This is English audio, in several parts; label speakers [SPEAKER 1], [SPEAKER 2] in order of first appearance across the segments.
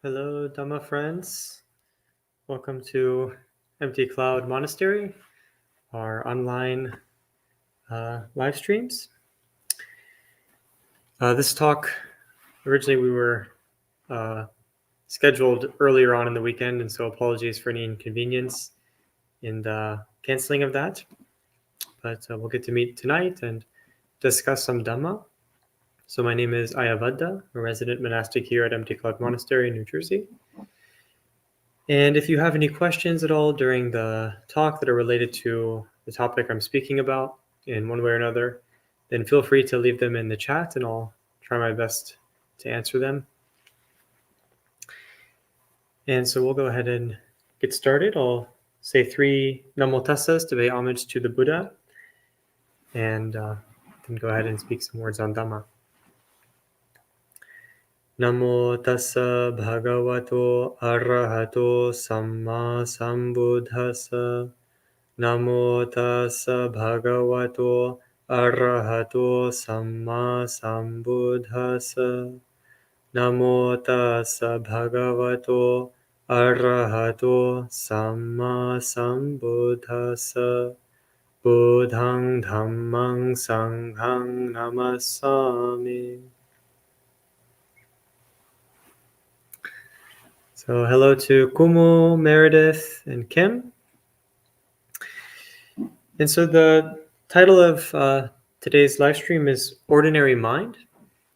[SPEAKER 1] Hello, Dhamma friends. Welcome to Empty Cloud Monastery, our online live streams. This talk, originally we were scheduled earlier on in the weekend, and so apologies for any inconvenience in the canceling of that. But we'll get to meet tonight and discuss some Dhamma. So my name is Ayya Vaddha, a resident monastic here at Empty Cloud Monastery in New Jersey. And if you have any questions at all during the talk that are related to the topic I'm speaking about in one way or another, then feel free to leave them in the chat and I'll try my best to answer them. And so we'll go ahead and get started. I'll say 3 Namo Tassas to pay homage to the Buddha, and then go ahead and speak some words on Dhamma. Namo tassa bhagavato arahato samma sambuddhassa. Namo tassa bhagavato arahato samma sambuddhassa. Namo tassa bhagavato arahato samma sambuddhassa. Buddhang dhammang sanghang namassami. So hello to Kumu, Meredith, and Kim. And so the title of today's live stream is Ordinary Mind.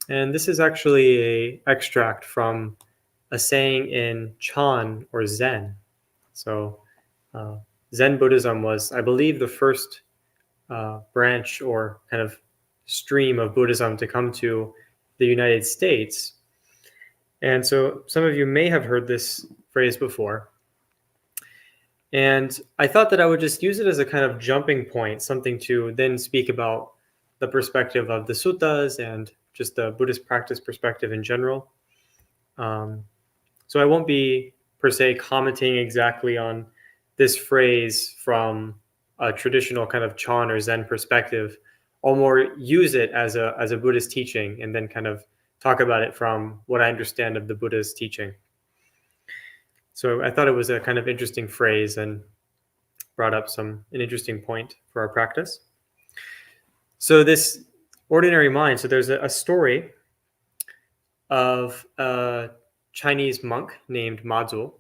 [SPEAKER 1] And this is actually an extract from a saying in Chan or Zen. So Zen Buddhism was, I believe, the first branch or kind of stream of Buddhism to come to the United States. And so some of you may have heard this phrase before. And I thought that I would just use it as a kind of jumping point, something to then speak about the perspective of the suttas and just the Buddhist practice perspective in general. So I won't be per se commenting exactly on this phrase from a traditional kind of Chan or Zen perspective. I'll more use it as a Buddhist teaching and then kind of talk about it from what I understand of the Buddha's teaching. So I thought it was a kind of interesting phrase and brought up an interesting point for our practice. So this ordinary mind, so there's a story of a Chinese monk named Mazu.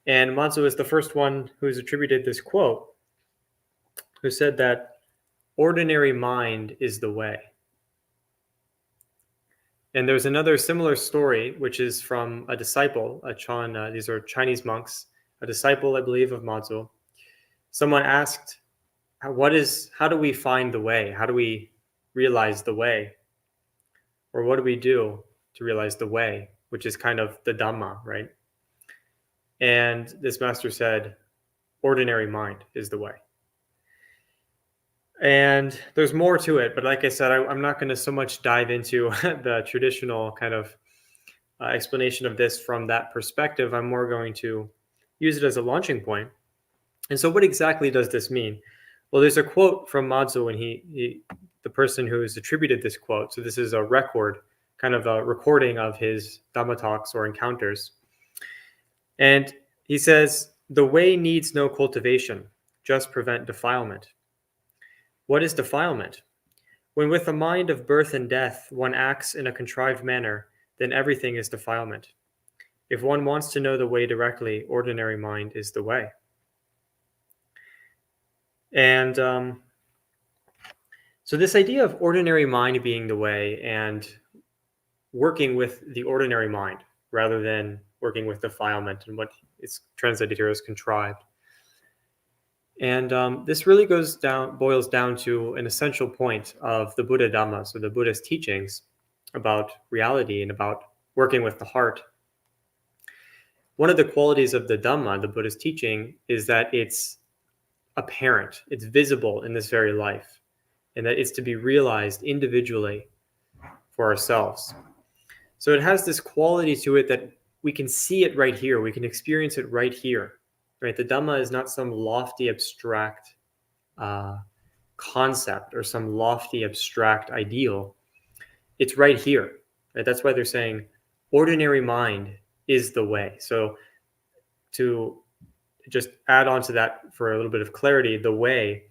[SPEAKER 1] And Mazu is the first one who's attributed this quote, who said that ordinary mind is the way. And there's another similar story, which is from a disciple, these are Chinese monks, a disciple, I believe, of Mazu. Someone asked, how do we find the way? How do we realize the way? Or what do we do to realize the way, which is kind of the Dhamma, right? And this master said, ordinary mind is the way. And there's more to it, but like I said, I'm not going to so much dive into the traditional kind of explanation of this from that perspective. I'm more going to use it as a launching point. And so what exactly does this mean? Well, there's a quote from Mazu, and the person who has attributed this quote, so this is a record, kind of a recording of his Dhamma talks or encounters. And he says, the way needs no cultivation, just prevent defilement. What is defilement? When with a mind of birth and death, one acts in a contrived manner, then everything is defilement. If one wants to know the way directly, ordinary mind is the way. And so this idea of ordinary mind being the way and working with the ordinary mind rather than working with defilement and what is translated here as contrived. And this really boils down to an essential point of the Buddha Dhamma, so the Buddhist teachings about reality and about working with the heart. One of the qualities of the Dhamma, the Buddhist teaching, is that it's apparent, it's visible in this very life, and that it's to be realized individually for ourselves. So it has this quality to it that we can see it right here, we can experience it right here. Right? The Dhamma is not some lofty, abstract concept or some lofty, abstract ideal. It's right here. Right? That's why they're saying ordinary mind is the way. So to just add on to that for a little bit of clarity, the way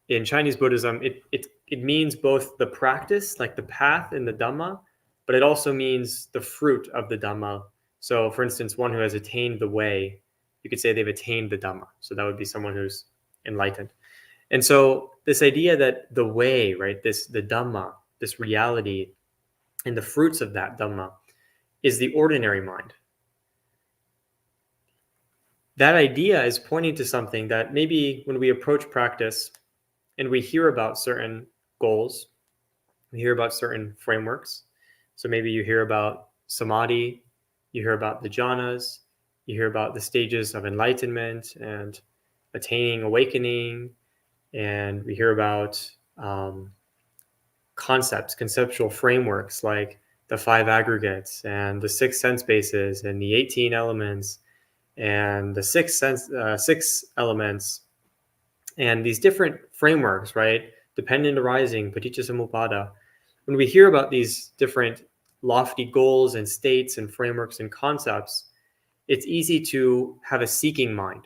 [SPEAKER 1] in Chinese Buddhism, it means both the practice, like the path in the Dhamma, but it also means the fruit of the Dhamma. So, for instance, one who has attained the way, you could say they've attained the Dhamma. So that would be someone who's enlightened. And so this idea that the way, right, the Dhamma, this reality, and the fruits of that Dhamma is the ordinary mind. That idea is pointing to something that maybe when we approach practice and we hear about certain goals, we hear about certain frameworks. So maybe you hear about samadhi, you hear about the jhanas, you hear about the stages of enlightenment and attaining awakening, and we hear about conceptual frameworks like the 5 aggregates and the 6 sense bases and the 18 elements and the 6 elements and these different frameworks, right? Dependent arising, paticca When we hear about these different lofty goals and states and frameworks and concepts, it's easy to have a seeking mind,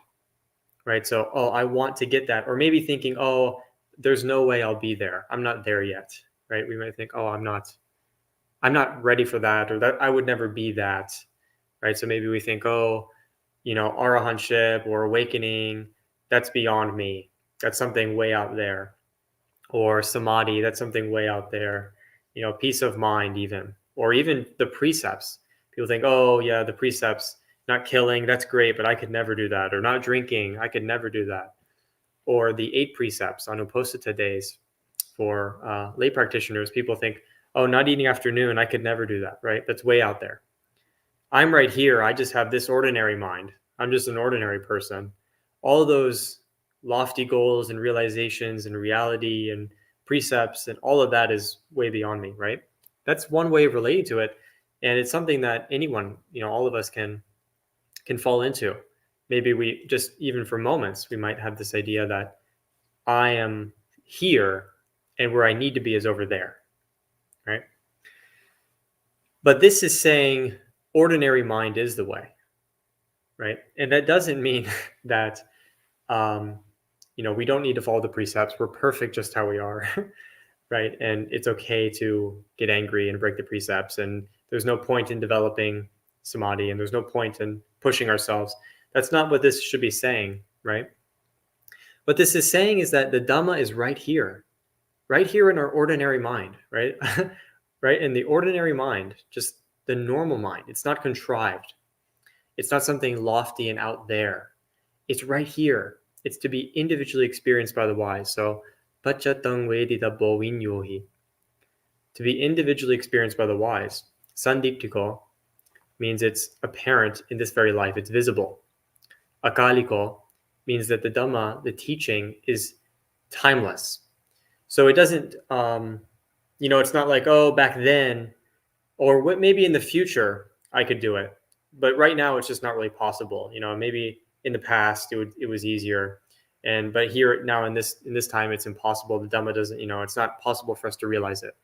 [SPEAKER 1] right? So, oh, I want to get that. Or maybe thinking, oh, there's no way I'll be there. I'm not there yet, right? We might think, oh, I'm not ready for that, or that I would never be that, right? So maybe we think, oh, arahantship or awakening, that's beyond me. That's something way out there. Or samadhi, that's something way out there. Peace of mind even. Or even the precepts. People think, oh, yeah, the precepts, not killing, that's great, but I could never do that. Or not drinking, I could never do that. Or the 8 precepts on Uposatha days for lay practitioners. People think, oh, not eating afternoon, I could never do that, right? That's way out there. I'm right here. I just have this ordinary mind. I'm just an ordinary person. All those lofty goals and realizations and reality and precepts and all of that is way beyond me, right? That's one way of relating to it. And it's something that anyone, all of us can fall into. Maybe we just, even for moments, we might have this idea that I am here and where I need to be is over there, right? But this is saying ordinary mind is the way, right? And that doesn't mean that, we don't need to follow the precepts. We're perfect just how we are, right? And it's okay to get angry and break the precepts. And there's no point in developing samadhi, and there's no point in pushing ourselves. That's not what this should be saying, right? What this is saying is that the Dhamma is right here in our ordinary mind, right? Right? In the ordinary mind, just the normal mind. It's not contrived. It's not something lofty and out there. It's right here. It's to be individually experienced by the wise. So, paccatang vedita bo vinyohi. To be individually experienced by the wise. Sandiptiko means it's apparent in this very life. It's visible. Akaliko means that the Dhamma, the teaching, is timeless. So it doesn't, it's not like, oh, back then, or what, maybe in the future I could do it, but right now it's just not really possible. Maybe in the past it was easier, but here now in this time it's impossible. The Dhamma doesn't, it's not possible for us to realize it.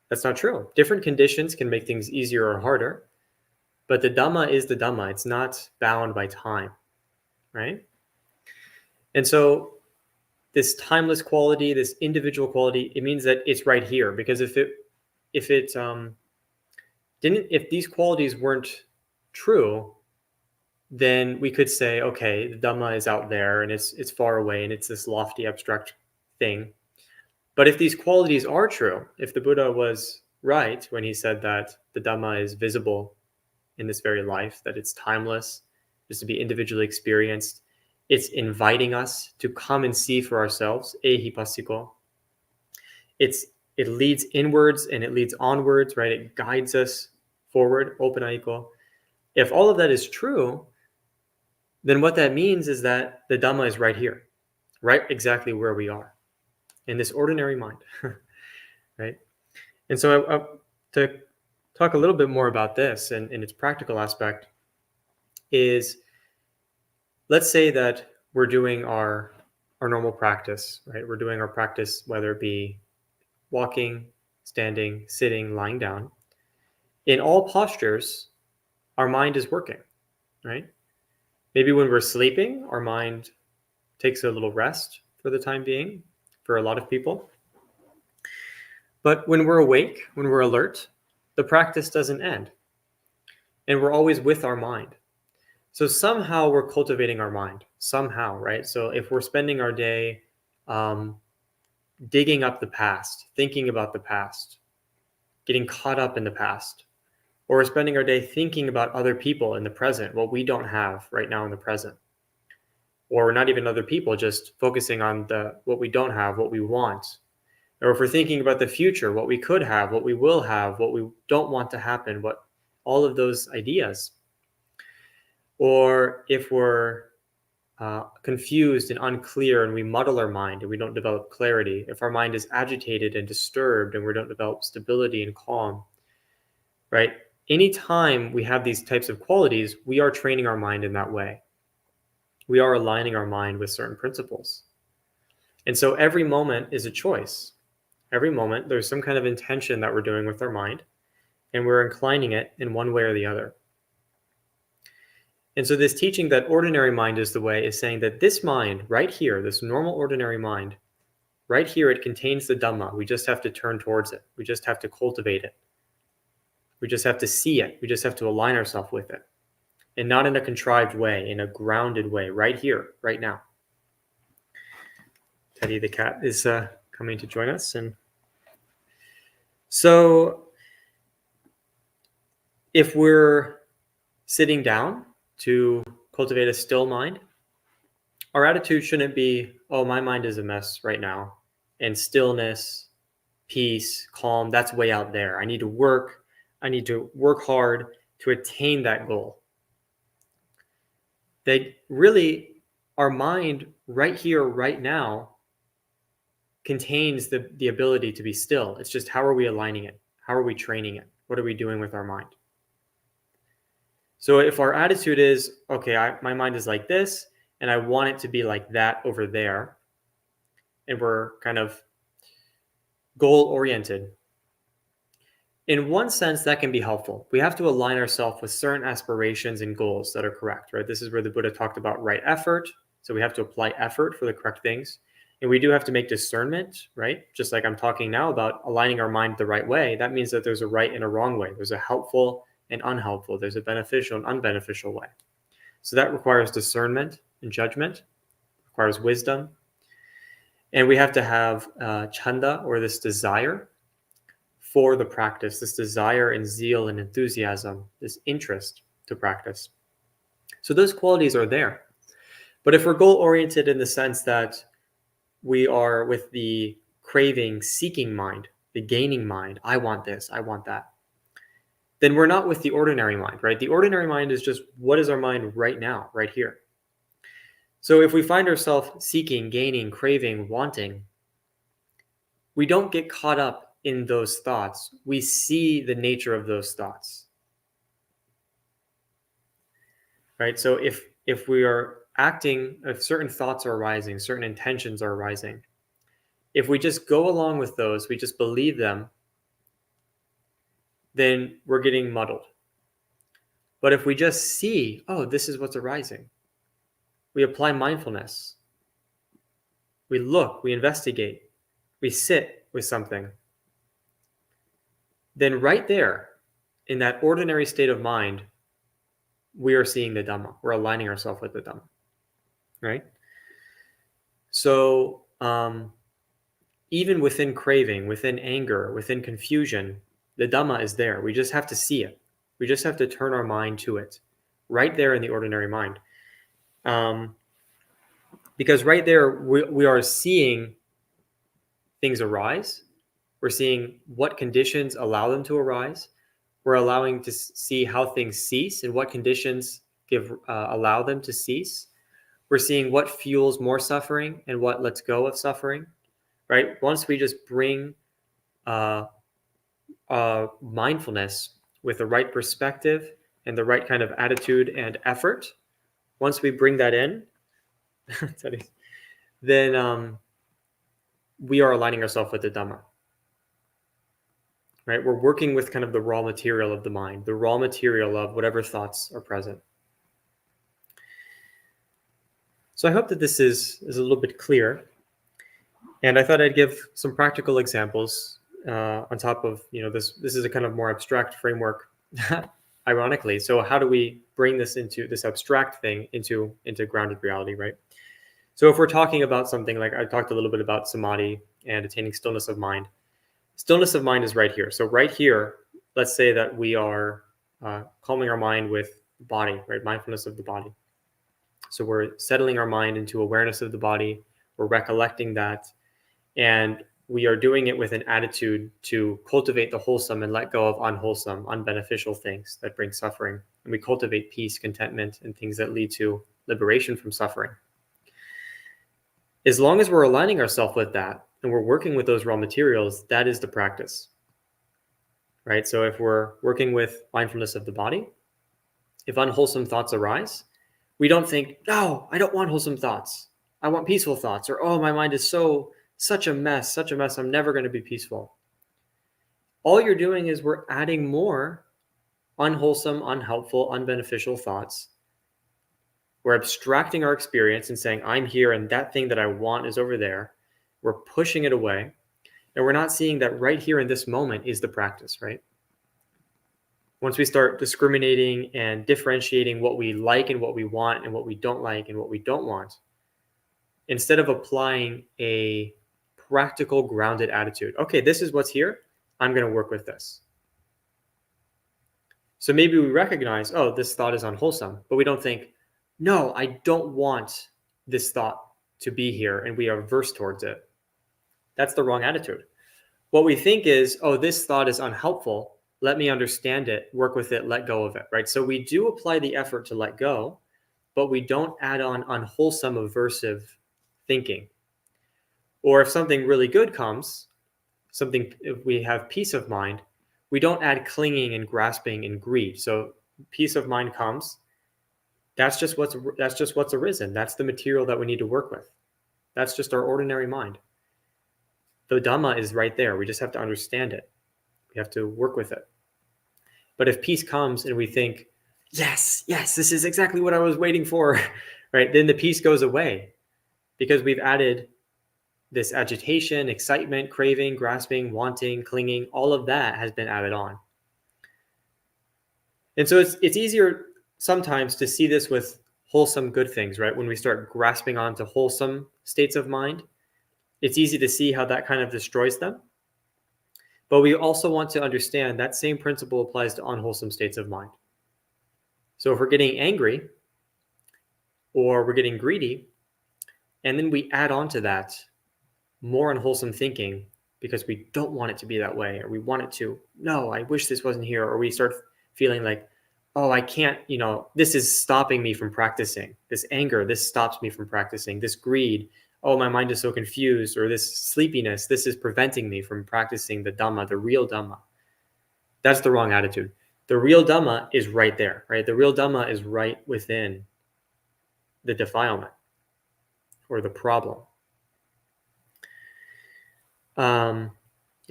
[SPEAKER 1] That's not true. Different conditions can make things easier or harder, but the Dhamma is the Dhamma. It's not bound by time, right? And so this timeless quality, this individual quality, it means that it's right here. Because if these qualities weren't true, then we could say, okay, the Dhamma is out there and it's far away and it's this lofty abstract thing. But if these qualities are true, if the Buddha was right when he said that the Dhamma is visible in this very life, that it's timeless, just to be individually experienced, it's inviting us to come and see for ourselves, ehipasiko. It leads inwards and it leads onwards, right? It guides us forward, openaiko. If all of that is true, then what that means is that the Dhamma is right here, right exactly where we are, in this ordinary mind, right? And so to talk a little bit more about this and its practical aspect is, let's say that we're doing our normal practice, right? We're doing our practice, whether it be walking, standing, sitting, lying down. In all postures, our mind is working, right? Maybe when we're sleeping, our mind takes a little rest for the time being, for a lot of people. But when we're awake, when we're alert, the practice doesn't end. And we're always with our mind. So somehow we're cultivating our mind, somehow, right? So if we're spending our day digging up the past, thinking about the past, getting caught up in the past, or we're spending our day thinking about other people in the present, what we don't have right now in the present, or not even other people, just focusing on what we don't have, what we want, or if we're thinking about the future, what we could have, what we will have, what we don't want to happen, what all of those ideas, or if we're confused and unclear and we muddle our mind and we don't develop clarity, if our mind is agitated and disturbed and we don't develop stability and calm, right? Anytime we have these types of qualities, we are training our mind in that way. We are aligning our mind with certain principles. And so every moment is a choice. Every moment, there's some kind of intention that we're doing with our mind, and we're inclining it in one way or the other. And so this teaching that ordinary mind is the way is saying that this mind right here, this normal ordinary mind, right here, it contains the Dhamma. We just have to turn towards it. We just have to cultivate it. We just have to see it. We just have to align ourselves with it. And not in a contrived way, in a grounded way, right here, right now. Teddy the cat is coming to join us. And so if we're sitting down to cultivate a still mind, our attitude shouldn't be, oh, my mind is a mess right now. And stillness, peace, calm, that's way out there. I need to work hard to attain that goal. That really, our mind right here, right now, contains the ability to be still. It's just how are we aligning it? How are we training it? What are we doing with our mind? So if our attitude is, okay, my mind is like this, and I want it to be like that over there, and we're kind of goal-oriented, in one sense, that can be helpful. We have to align ourselves with certain aspirations and goals that are correct, right? This is where the Buddha talked about right effort. So we have to apply effort for the correct things. And we do have to make discernment, right? Just like I'm talking now about aligning our mind the right way. That means that there's a right and a wrong way. There's a helpful and unhelpful. There's a beneficial and unbeneficial way. So that requires discernment and judgment, requires wisdom. And we have to have chanda, or this desire for the practice, this desire and zeal and enthusiasm, this interest to practice. So those qualities are there. But if we're goal-oriented in the sense that we are with the craving, seeking mind, the gaining mind, I want this, I want that, then we're not with the ordinary mind, right? The ordinary mind is just, what is our mind right now, right here? So if we find ourselves seeking, gaining, craving, wanting, we don't get caught up in those thoughts. We see the nature of those thoughts, right? So if we are acting, if certain thoughts are arising, certain intentions are arising, if we just go along with those, we just believe them, then we're getting muddled. But if we just see, oh, this is what's arising, we apply mindfulness, we look, we investigate, we sit with something, then right there, in that ordinary state of mind, we are seeing the Dhamma. We're aligning ourselves with the Dhamma, right? So even within craving, within anger, within confusion, the Dhamma is there. We just have to see it. We just have to turn our mind to it, right there in the ordinary mind. Because right there, we are seeing things arise. We're seeing what conditions allow them to arise. We're allowing to see how things cease and what conditions allow them to cease. We're seeing what fuels more suffering and what lets go of suffering, right? Once we just bring mindfulness with the right perspective and the right kind of attitude and effort, once we bring that in, then we are aligning ourselves with the Dhamma. right? We're working with kind of the raw material of the mind, the raw material of whatever thoughts are present. So I hope that this is a little bit clear. And I thought I'd give some practical examples on top of, this is a kind of more abstract framework, ironically. So how do we bring this into this abstract thing into grounded reality, right? So if we're talking about something like I talked a little bit about samadhi and attaining stillness of mind. Stillness of mind is right here. So right here, let's say that we are calming our mind with body, right? Mindfulness of the body. So we're settling our mind into awareness of the body. We're recollecting that. And we are doing it with an attitude to cultivate the wholesome and let go of unwholesome, unbeneficial things that bring suffering. And we cultivate peace, contentment, and things that lead to liberation from suffering. As long as we're aligning ourselves with that and we're working with those raw materials, that is the practice, right? So if we're working with mindfulness of the body, if unwholesome thoughts arise, we don't think, no, I don't want wholesome thoughts. I want peaceful thoughts. Or, oh, my mind is such a mess, I'm never going to be peaceful. All you're doing is we're adding more unwholesome, unhelpful, unbeneficial thoughts. We're abstracting our experience and saying, I'm here and that thing that I want is over there. We're pushing it away. And we're not seeing that right here in this moment is the practice, right? Once we start discriminating and differentiating what we like and what we want and what we don't like and what we don't want, instead of applying a practical, grounded attitude, okay, this is what's here, I'm going to work with this. So maybe we recognize, oh, this thought is unwholesome, but we don't think, no, I don't want this thought to be here, and we are averse towards it. That's the wrong attitude. What we think is, oh, this thought is unhelpful. Let me understand it, work with it, let go of it, right? So we do apply the effort to let go, but we don't add on unwholesome, aversive thinking. Or if something really good comes, if we have peace of mind, we don't add clinging and grasping and greed. So peace of mind comes. That's just what's arisen. That's the material that we need to work with. That's just our ordinary mind. The Dhamma is right there. We just have to understand it. We have to work with it. But if peace comes and we think, yes, this is exactly what I was waiting for, right? Then the peace goes away because we've added this agitation, excitement, craving, grasping, wanting, clinging, all of that has been added on. And so it's easier sometimes to see this with wholesome good things, right? When we start grasping onto wholesome states of mind, it's easy to see how that kind of destroys them. But we also want to understand that same principle applies to unwholesome states of mind. So if we're getting angry or we're getting greedy, and then we add on to that more unwholesome thinking because we don't want it to be that way, or we want it to, no, I wish this wasn't here, or we start feeling like, oh, I can't, this is stopping me from practicing. This anger, this stops me from practicing. This greed, oh, my mind is so confused, or this sleepiness, this is preventing me from practicing the Dhamma, the real Dhamma. That's the wrong attitude. The real Dhamma is right there, right? The real Dhamma is right within the defilement or the problem.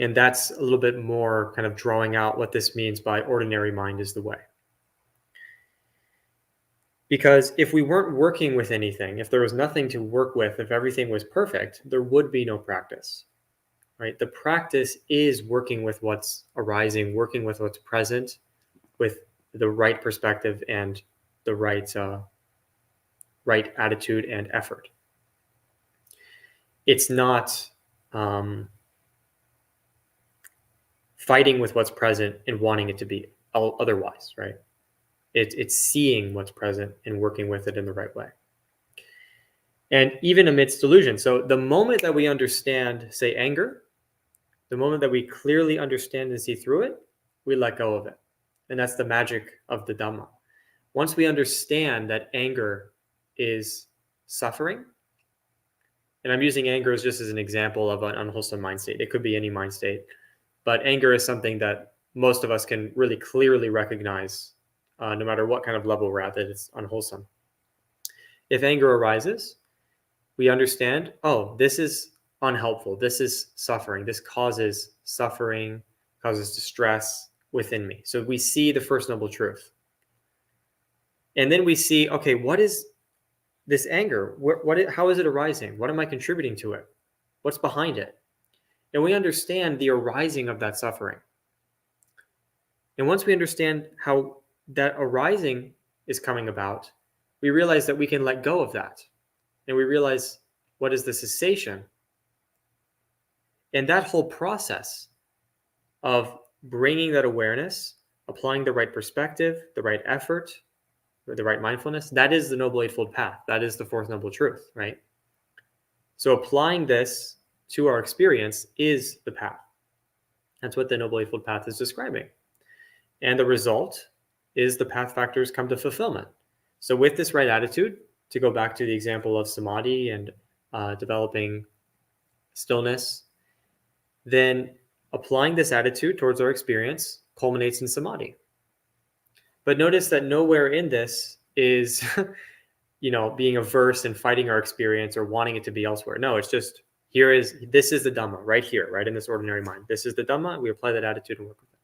[SPEAKER 1] And that's a little bit more kind of drawing out what this means by ordinary mind is the way. Because if we weren't working with anything, if there was nothing to work with, if everything was perfect, there would be no practice, right? The practice is working with what's arising, working with what's present, with the right perspective and the right attitude and effort. It's not fighting with what's present and wanting it to be otherwise, right? It's seeing what's present and working with it in the right way. And even amidst delusion. So the moment that we understand, say, anger, the moment that we clearly understand and see through it, we let go of it. And that's the magic of the Dhamma. Once we understand that anger is suffering, and I'm using anger just as an example of an unwholesome mind state. It could be any mind state. But anger is something that most of us can really clearly recognize, no matter what kind of level we're at, that it's unwholesome. If anger arises, we understand, oh, this is unhelpful. This is suffering. This causes suffering, causes distress within me. So we see the first noble truth. And then we see, okay, what is this anger? How is it arising? What am I contributing to it? What's behind it? And we understand the arising of that suffering. And once we understand how that arising is coming about, we realize that we can let go of that. And we realize, what is the cessation? And that whole process of bringing that awareness, applying the right perspective, the right effort, or the right mindfulness, that is the Noble Eightfold Path. That is the Fourth Noble Truth, right? So applying this to our experience is the path. That's what the Noble Eightfold Path is describing. And the result is the path factors come to fulfillment. So with this right attitude, to go back to the example of samadhi and developing stillness, then applying this attitude towards our experience culminates in samadhi. But notice that nowhere in this is, being averse and fighting our experience or wanting it to be elsewhere. No, it's just, this is the Dhamma right here, right in this ordinary mind. This is the Dhamma. We apply that attitude and work with it.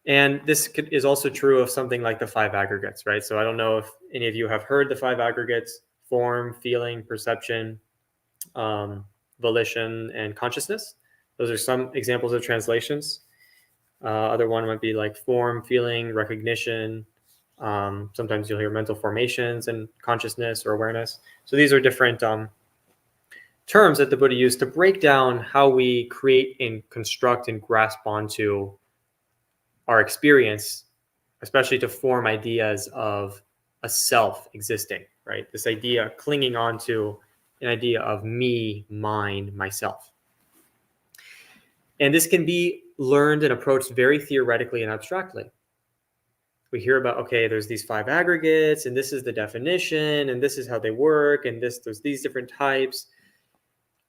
[SPEAKER 1] And this is also true of something like the five aggregates, right? So I don't know if any of you have heard the five aggregates: form, feeling, perception, volition, and consciousness. Those are some examples of translations. Other one might be like form, feeling, recognition. Sometimes you'll hear mental formations and consciousness or awareness. So these are different terms that the Buddha used to break down how we create and construct and grasp onto our experience, especially to form ideas of a self existing, right? This idea clinging onto an idea of me, mine, myself. And this can be learned and approached very theoretically and abstractly. We hear about, okay, there's these five aggregates, and this is the definition, and this is how they work, and there's these different types.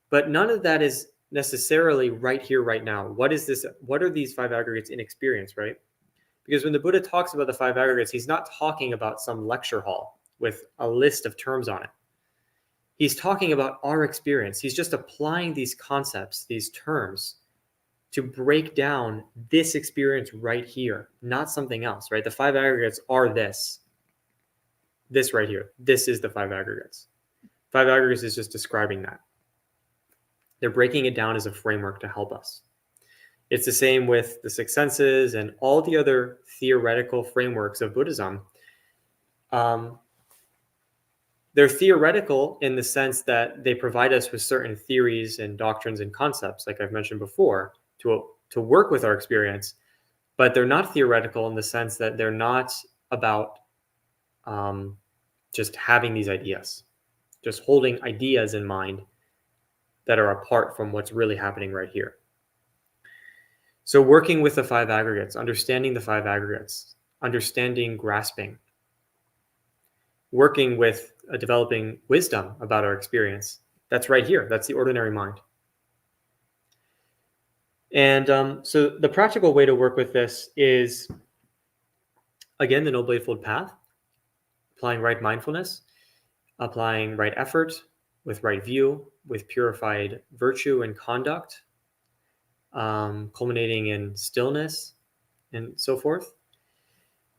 [SPEAKER 1] But none of that is necessarily right here, right now. What is this? What are these five aggregates in experience, right? Because when the Buddha talks about the five aggregates, he's not talking about some lecture hall with a list of terms on it. He's talking about our experience. He's just applying these concepts, these terms, to break down this experience right here, not something else, right? The five aggregates are this right here. This is the five aggregates. Five aggregates is just describing that. They're breaking it down as a framework to help us. It's the same with the six senses and all the other theoretical frameworks of Buddhism. They're theoretical in the sense that they provide us with certain theories and doctrines and concepts, like I've mentioned before, to work with our experience. But they're not theoretical in the sense that they're not about just having these ideas, just holding ideas in mind that are apart from what's really happening right here. So working with the five aggregates, understanding the five aggregates, understanding grasping, working with developing wisdom about our experience, that's right here. That's the ordinary mind. And so the practical way to work with this is, again, the Noble Eightfold Path, applying right mindfulness, applying right effort, with right view, with purified virtue and conduct, culminating in stillness and so forth.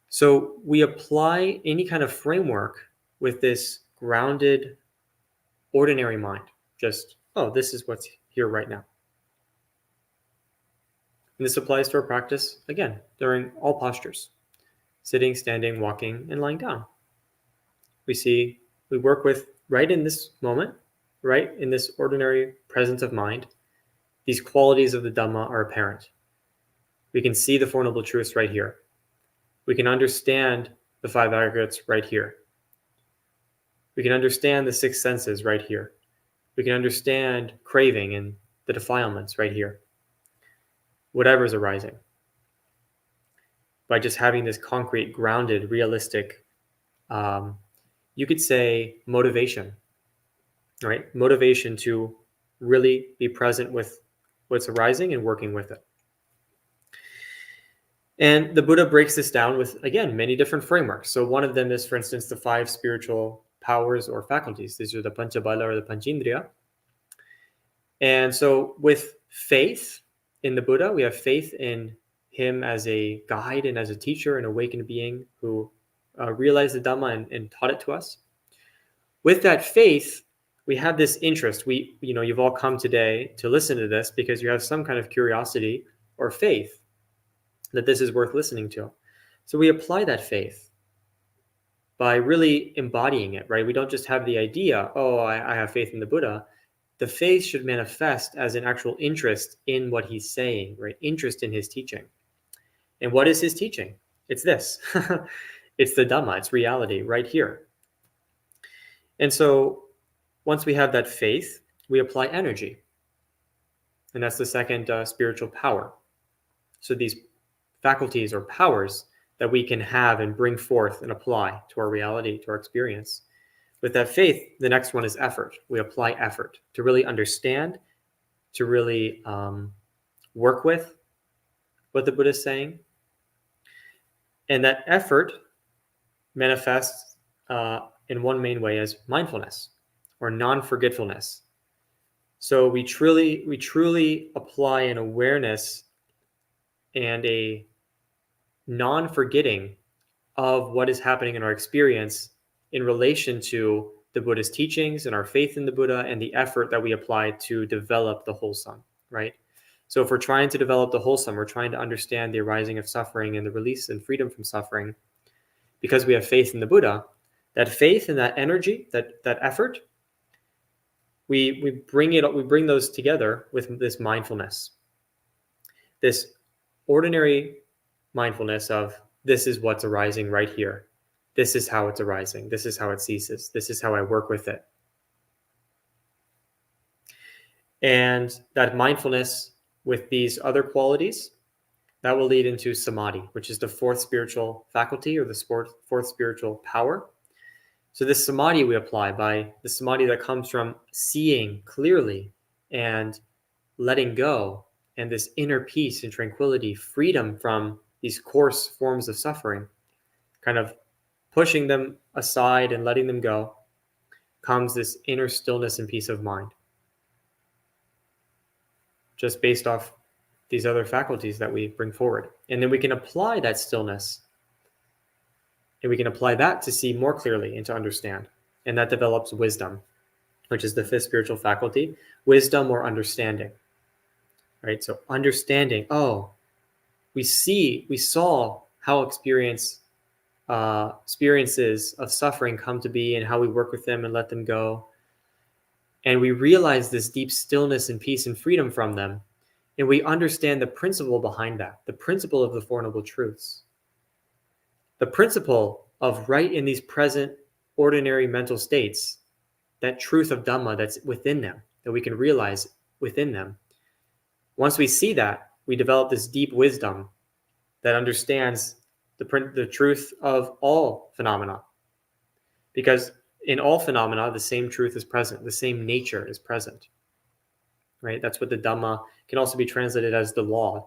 [SPEAKER 1] So we apply any kind of framework with this grounded, ordinary mind. Just, this is what's here right now. And this applies to our practice, again, during all postures: sitting, standing, walking, and lying down. We work with, right in this moment, right in this ordinary presence of mind, these qualities of the Dhamma are apparent. We can see the Four Noble Truths right here. We can understand the five aggregates right here. We can understand the six senses right here. We can understand craving and the defilements right here. Whatever is arising. By just having this concrete, grounded, realistic, you could say motivation, right? Motivation to really be present with what's arising and working with it. And the Buddha breaks this down with, again, many different frameworks. So one of them is, for instance, the five spiritual powers or faculties. These are the Panchabala or the Panchindriya. And so with faith, in the Buddha. We have faith in him as a guide and as a teacher, an awakened being who realized the Dhamma and taught it to us. With that faith, we have this interest. You've all come today to listen to this because you have some kind of curiosity or faith that this is worth listening to. So we apply that faith by really embodying it, right? We don't just have the idea, oh, I have faith in the Buddha. The faith should manifest as an actual interest in what he's saying, right? Interest in his teaching. And what is his teaching? It's this. It's the Dhamma. It's reality right here. And so once we have that faith, we apply energy. And that's the second spiritual power. So these faculties or powers that we can have and bring forth and apply to our reality, to our experience. With that faith, the next one is effort. We apply effort to really understand, to really work with what the Buddha is saying. And that effort manifests in one main way as mindfulness or non-forgetfulness. So we truly apply an awareness and a non-forgetting of what is happening in our experience in relation to the Buddha's teachings and our faith in the Buddha and the effort that we apply to develop the wholesome, right? So if we're trying to develop the wholesome, we're trying to understand the arising of suffering and the release and freedom from suffering, because we have faith in the Buddha, that faith and that energy, that effort, we bring those together with this mindfulness, this ordinary mindfulness of this is what's arising right here. This is how it's arising. This is how it ceases. This is how I work with it. And that mindfulness with these other qualities, that will lead into samadhi, which is the fourth spiritual faculty or the fourth spiritual power. So this samadhi we apply by the samadhi that comes from seeing clearly and letting go, and this inner peace and tranquility, freedom from these coarse forms of suffering, kind of pushing them aside and letting them go, comes this inner stillness and peace of mind, just based off these other faculties that we bring forward. And then we can apply that stillness, and we can apply that to see more clearly and to understand. And that develops wisdom, which is the fifth spiritual faculty, wisdom or understanding, right? So understanding, we saw how experiences of suffering come to be and how we work with them and let them go. And we realize this deep stillness and peace and freedom from them. And we understand the principle behind that, the principle of the Four Noble Truths. The principle of right in these present ordinary mental states, that truth of Dhamma that's within them, that we can realize within them. Once we see that, we develop this deep wisdom that understands the truth of all phenomena. Because in all phenomena, the same truth is present, the same nature is present. Right? That's what the Dhamma can also be translated as the law.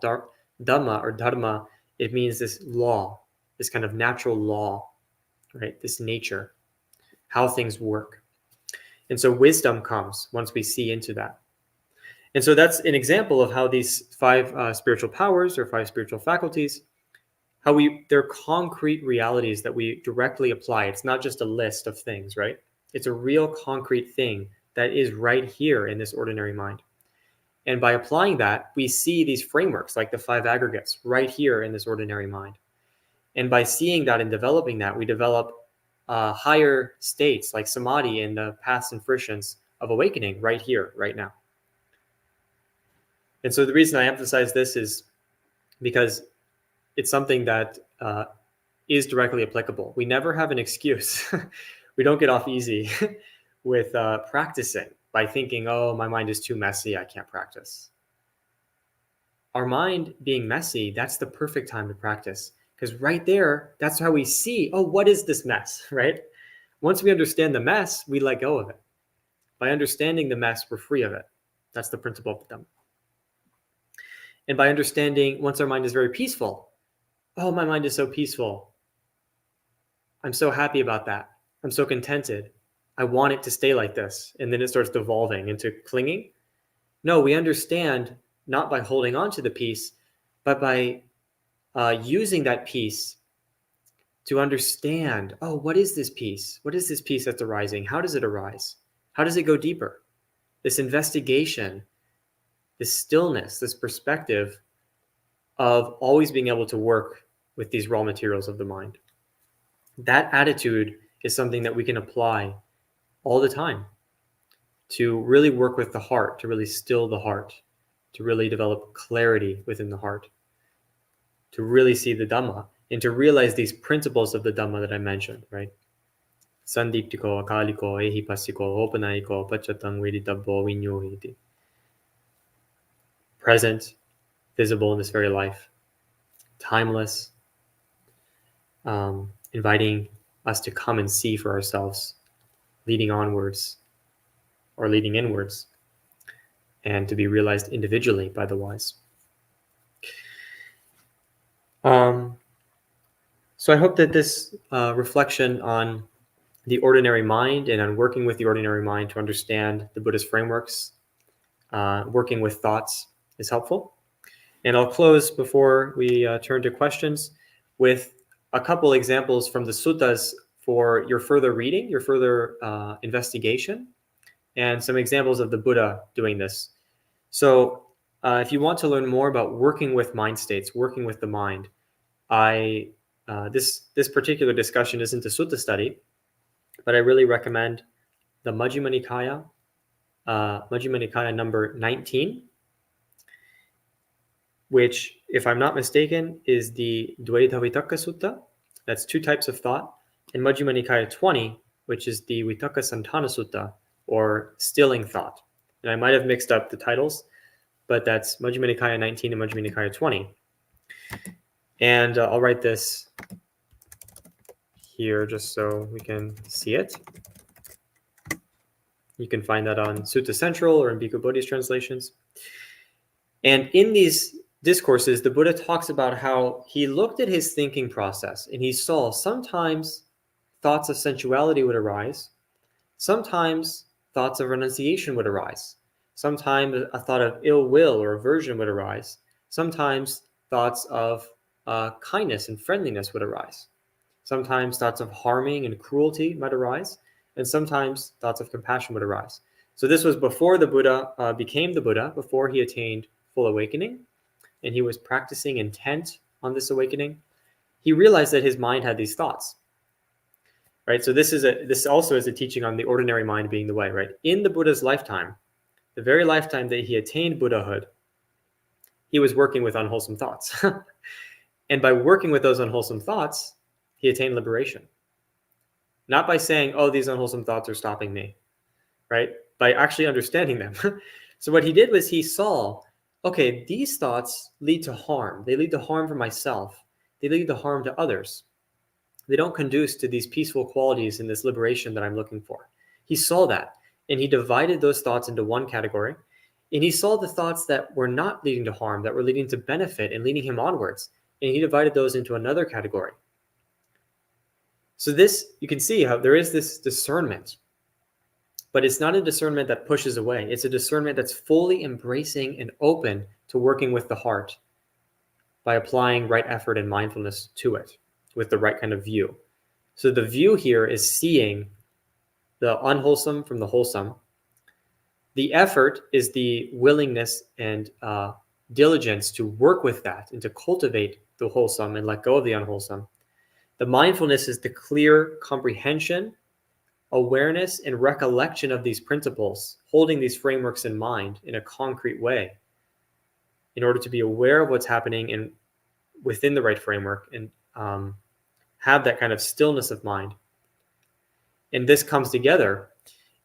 [SPEAKER 1] Dhamma or dharma, it means this law, this kind of natural law, right? This nature, how things work. And so wisdom comes once we see into that. And so that's an example of how these five spiritual powers or five spiritual faculties, they're concrete realities that we directly apply. It's not just a list of things, right? It's a real concrete thing that is right here in this ordinary mind. And by applying that, we see these frameworks like the five aggregates right here in this ordinary mind. And by seeing that and developing that, we develop higher states like samadhi and the paths and fruitions of awakening right here, right now. And so the reason I emphasize this is because it's something that is directly applicable. We never have an excuse. We don't get off easy with practicing by thinking, oh, my mind is too messy, I can't practice. Our mind being messy, that's the perfect time to practice. Because right there, that's how we see, oh, what is this mess, right? Once we understand the mess, we let go of it. By understanding the mess, we're free of it. That's the principle of the Dhamma. And by understanding, once our mind is very peaceful, oh, my mind is so peaceful. I'm so happy about that. I'm so contented. I want it to stay like this. And then it starts devolving into clinging. No, we understand not by holding on to the peace, but by using that peace to understand, oh, what is this peace? What is this peace that's arising? How does it arise? How does it go deeper? This investigation, this stillness, this perspective of always being able to work with these raw materials of the mind. That attitude is something that we can apply all the time to really work with the heart, to really still the heart, to really develop clarity within the heart, to really see the Dhamma, and to realize these principles of the Dhamma that I mentioned, right? Sandiptiko, akaliko, ehipasiko, opanayiko, pachatang veditabbo vinyohiti. Present, visible in this very life, timeless, inviting us to come and see for ourselves, leading onwards or leading inwards, and to be realized individually by the wise. So I hope that this reflection on the ordinary mind and on working with the ordinary mind to understand the Buddhist frameworks, working with thoughts, is helpful. And I'll close before we turn to questions with a couple examples from the suttas for your further reading, your further investigation, and some examples of the Buddha doing this. So if you want to learn more about working with mind states, working with the mind, this particular discussion isn't a sutta study, but I really recommend the Majjhima Nikaya number 19, which, if I'm not mistaken, is the Dvaita Vitakka Sutta. That's two types of thought. And Majjhima Nikaya 20, which is the Vitakka Santana Sutta, or stilling thought. And I might have mixed up the titles, but that's Majjhima Nikaya 19 and Majjhima Nikaya 20. And I'll write this here just so we can see it. You can find that on Sutta Central or in Bhikkhu Bodhi's translations. And in these discourses, the Buddha talks about how he looked at his thinking process and he saw sometimes thoughts of sensuality would arise, sometimes thoughts of renunciation would arise, sometimes a thought of ill will or aversion would arise, sometimes thoughts of kindness and friendliness would arise, sometimes thoughts of harming and cruelty might arise, and sometimes thoughts of compassion would arise. So this was before the Buddha became the Buddha, before he attained full awakening, and he was practicing intent on this awakening. He realized that his mind had these thoughts, right? So this also is a teaching on the ordinary mind being the way, right? In the Buddha's lifetime, the very lifetime that he attained Buddhahood, he was working with unwholesome thoughts. And by working with those unwholesome thoughts, he attained liberation. Not by saying, oh, these unwholesome thoughts are stopping me, right? By actually understanding them. So what he did was he saw, okay, these thoughts lead to harm. They lead to harm for myself. They lead to harm to others. They don't conduce to these peaceful qualities and this liberation that I'm looking for. He saw that, and he divided those thoughts into one category. And he saw the thoughts that were not leading to harm, that were leading to benefit and leading him onwards. And he divided those into another category. So this, you can see how there is this discernment, but it's not a discernment that pushes away. It's a discernment that's fully embracing and open to working with the heart by applying right effort and mindfulness to it with the right kind of view. So the view here is seeing the unwholesome from the wholesome. The effort is the willingness and diligence to work with that and to cultivate the wholesome and let go of the unwholesome. The mindfulness is the clear comprehension, awareness, and recollection of these principles, holding these frameworks in mind in a concrete way in order to be aware of what's happening and within the right framework and have that kind of stillness of mind. And this comes together.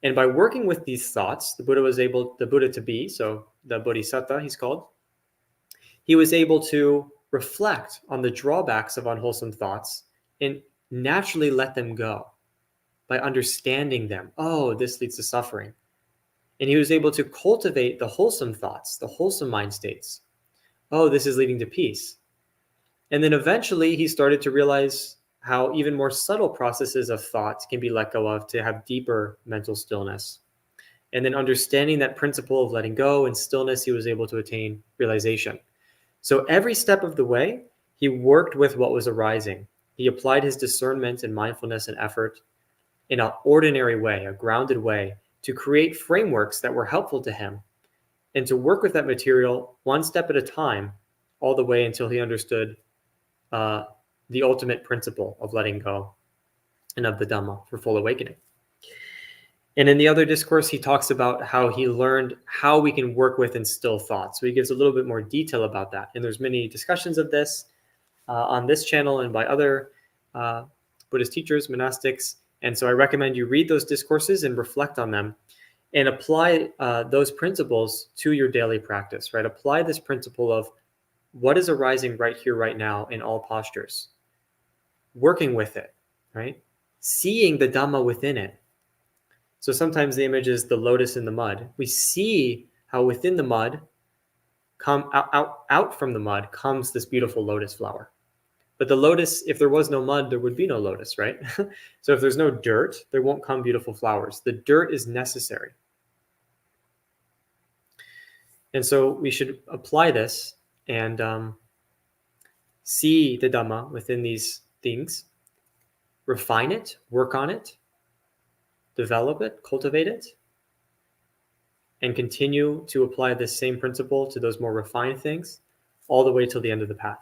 [SPEAKER 1] And by working with these thoughts, the Buddha to be, so the Bodhisattva he's called, he was able to reflect on the drawbacks of unwholesome thoughts and naturally let them go by understanding them. Oh, this leads to suffering. And he was able to cultivate the wholesome thoughts, the wholesome mind states. Oh, this is leading to peace. And then eventually he started to realize how even more subtle processes of thought can be let go of to have deeper mental stillness. And then understanding that principle of letting go and stillness, he was able to attain realization. So every step of the way, he worked with what was arising. He applied his discernment and mindfulness and effort in an ordinary way, a grounded way, to create frameworks that were helpful to him and to work with that material one step at a time, all the way until he understood the ultimate principle of letting go and of the Dhamma for full awakening. And in the other discourse, he talks about how he learned how we can work with and still thought. So he gives a little bit more detail about that. And there's many discussions of this on this channel and by other Buddhist teachers, monastics. And so I recommend you read those discourses and reflect on them and apply those principles to your daily practice, right? Apply this principle of what is arising right here, right now in all postures, working with it, right? Seeing the Dhamma within it. So sometimes the image is the lotus in the mud. We see how within the mud, out from the mud comes this beautiful lotus flower. But the lotus, if there was no mud, there would be no lotus, right? So if there's no dirt, there won't come beautiful flowers. The dirt is necessary. And so we should apply this and see the Dhamma within these things, refine it, work on it, develop it, cultivate it, and continue to apply this same principle to those more refined things all the way till the end of the path.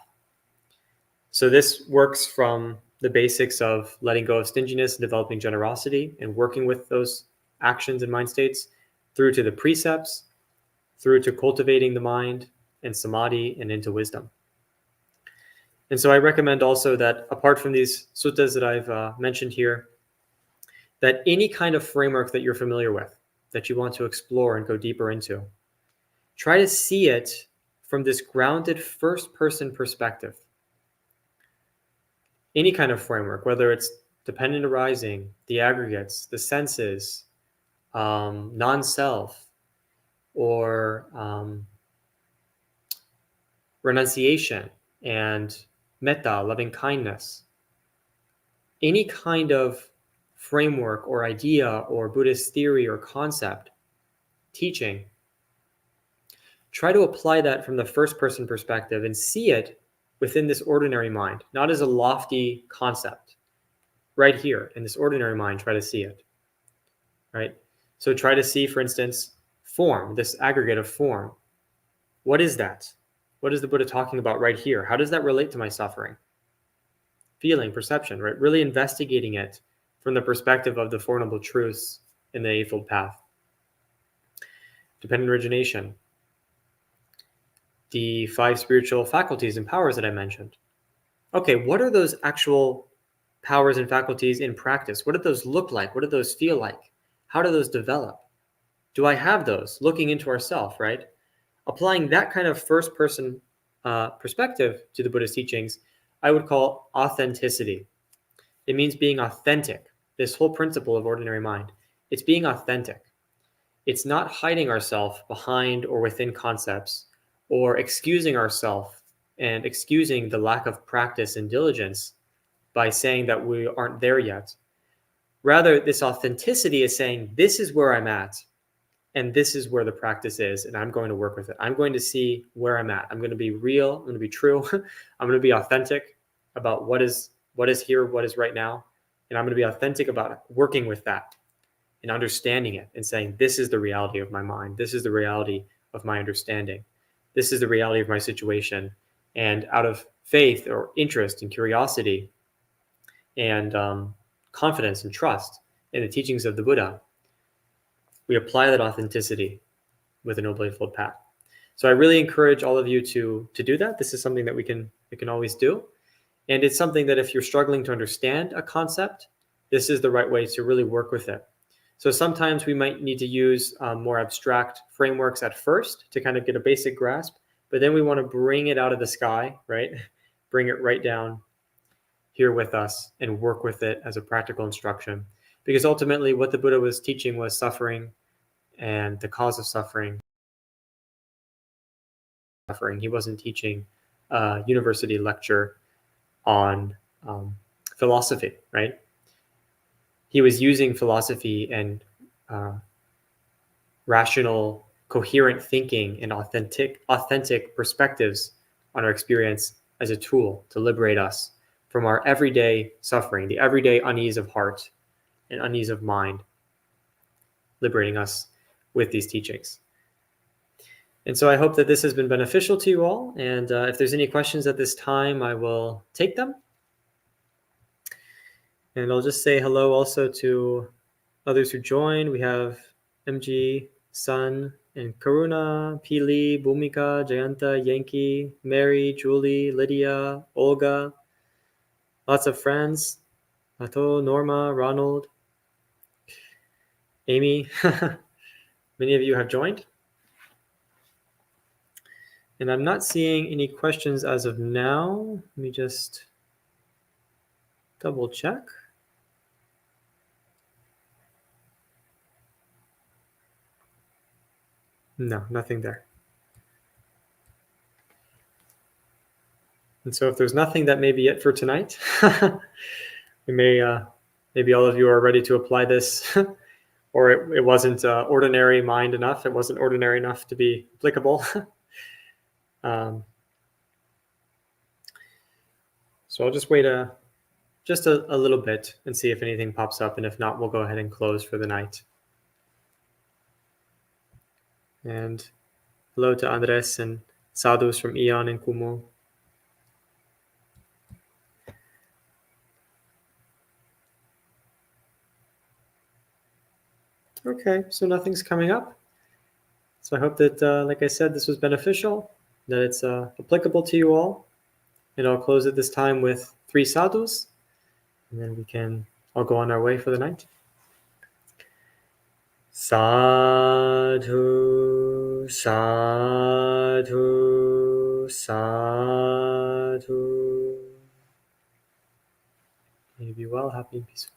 [SPEAKER 1] So this works from the basics of letting go of stinginess and developing generosity and working with those actions and mind states through to the precepts, through to cultivating the mind and samadhi and into wisdom. And so I recommend also that apart from these suttas that I've mentioned here, that any kind of framework that you're familiar with, that you want to explore and go deeper into, try to see it from this grounded first-person perspective. Any kind of framework, whether it's dependent arising, the aggregates, the senses, non-self, or renunciation and metta, loving kindness, any kind of framework or idea or Buddhist theory or concept, teaching, try to apply that from the first person perspective and see it within this ordinary mind, not as a lofty concept. Right here in this ordinary mind, try to see it, right? So try to see, for instance, form, this aggregate of form. What is that? What is the Buddha talking about right here? How does that relate to my suffering? Feeling, perception, right? Really investigating it from the perspective of the Four Noble Truths in the Eightfold Path. Dependent origination. The 5 spiritual faculties and powers that I mentioned. Okay, what are those actual powers and faculties in practice? What do those look like? What do those feel like? How do those develop? Do I have those? Looking into ourself, right? Applying that kind of first-person perspective to the Buddhist teachings, I would call authenticity. It means being authentic. This whole principle of ordinary mind, it's being authentic. It's not hiding ourselves behind or within concepts or excusing ourselves and excusing the lack of practice and diligence by saying that we aren't there yet. Rather, this authenticity is saying, this is where I'm at, and this is where the practice is, and I'm going to work with it. I'm going to see where I'm at. I'm going to be real. I'm going to be true. I'm going to be authentic about what is here, what is right now. And I'm going to be authentic about working with that and understanding it and saying, this is the reality of my mind. This is the reality of my understanding. This is the reality of my situation. And out of faith or interest and curiosity and confidence and trust in the teachings of the Buddha, we apply that authenticity with the Noble Eightfold Path. So I really encourage all of you to do that. This is something that we can always do. And it's something that if you're struggling to understand a concept, this is the right way to really work with it. So sometimes we might need to use more abstract frameworks at first to kind of get a basic grasp, but then we want to bring it out of the sky, right? Bring it right down here with us and work with it as a practical instruction. Because ultimately what the Buddha was teaching was suffering and the cause of suffering. He wasn't teaching a university lecture on philosophy, right? He was using philosophy and rational, coherent thinking and authentic perspectives on our experience as a tool to liberate us from our everyday suffering, the everyday unease of heart and unease of mind, liberating us with these teachings. And so I hope that this has been beneficial to you all. And if there's any questions at this time, I will take them. And I'll just say hello also to others who joined. We have MG, Sun, and Karuna, Pili, Bhumika, Jayanta, Yankee, Mary, Julie, Lydia, Olga. Lots of friends. Mato, Norma, Ronald, Amy. Many of you have joined. And I'm not seeing any questions as of now. Let me just double check. No, nothing there. And so if there's nothing, that may be it for tonight. We may, maybe all of you are ready to apply this, or it wasn't ordinary mind enough. It wasn't ordinary enough to be applicable. So I'll just wait just a little bit and see if anything pops up. And if not, we'll go ahead and close for the night. And hello to Andres and sadhus from Ian and Kumo. Okay, so nothing's coming up. So I hope that, like I said, this was beneficial, that it's applicable to you all. And I'll close at this time with 3 sadhus, and then we can all go on our way for the night. Sadhu, sadhu, sadhu. May you be well, happy and peaceful.